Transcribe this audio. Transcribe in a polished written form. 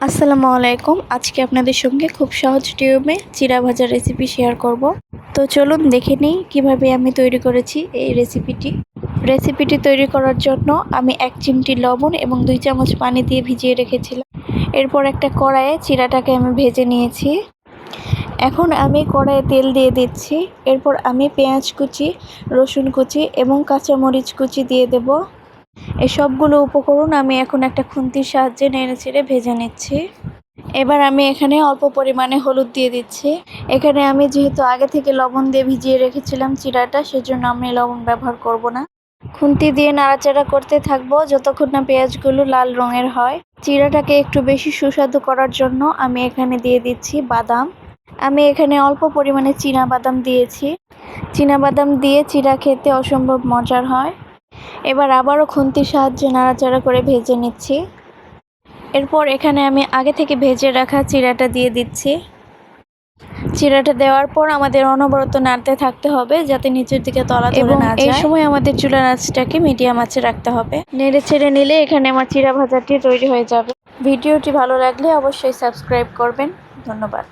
আসসালামু আলাইকুম। আজকে আপনাদের সঙ্গে খুব সহজ নিয়মে চিড়া ভাজার রেসিপি শেয়ার করব। তো চলুন দেখে নিই কীভাবে আমি তৈরি করেছি এই রেসিপিটি তৈরি করার জন্য আমি 1 চিমটি লবণ এবং 2 চামচ পানি দিয়ে ভিজিয়ে রেখেছিলাম। এরপর একটা কড়াইয়ে চিড়াটাকে আমি ভেজে নিয়েছি। এখন আমি কড়াইয়ে তেল দিয়ে দিচ্ছি। এরপর আমি পেঁয়াজ কুচি, রসুন কুচি এবং কাঁচামরিচ কুচি দিয়ে দেব। এই সবগুলো উপকরণ আমি এখন একটা খুন্তির সাহায্যে নেড়েচেড়ে ভেজে নিচ্ছি। এবার আমি এখানে অল্প পরিমাণে হলুদ দিয়ে দিচ্ছি। এখানে আমি যেহেতু আগে থেকে লবণ দিয়ে ভিজিয়ে রেখেছিলাম চিড়াটা, সেজন্য আমি লবণ ব্যবহার করব না। খুন্তি দিয়ে নাড়াচাড়া করতে থাকবো যতক্ষণ না পেঁয়াজগুলো লাল রঙের হয়। চিড়াটাকে একটু বেশি সুস্বাদু করার জন্য আমি এখানে দিয়ে দিচ্ছি বাদাম। আমি এখানে অল্প পরিমাণে চীনাবাদাম দিয়েছি। চীনাবাদাম দিয়ে চিড়া খেতে অসম্ভব মজার হয়। এবার আবারও খুন্তির সাহায্যে নাড়াচাড়া করে ভেজে নিচ্ছি। এরপর এখানে আমি আগে থেকে ভেজে রাখা চিড়াটা দিয়ে দিচ্ছি। চিড়াটা দেওয়ার পর আমাদের অনবরত নাড়তে থাকতে হবে যাতে নিচের দিকে তলা ধরে না যায়। এই সময় আমাদের চুলার আঁচটাকে মিডিয়াম আঁচে রাখতে হবে। নেড়ে ছেড়ে নিলে এখানে আমার চিড়া ভাজাটি তৈরি হয়ে যাবে। ভিডিওটি ভালো লাগলে অবশ্যই সাবস্ক্রাইব করবেন। ধন্যবাদ।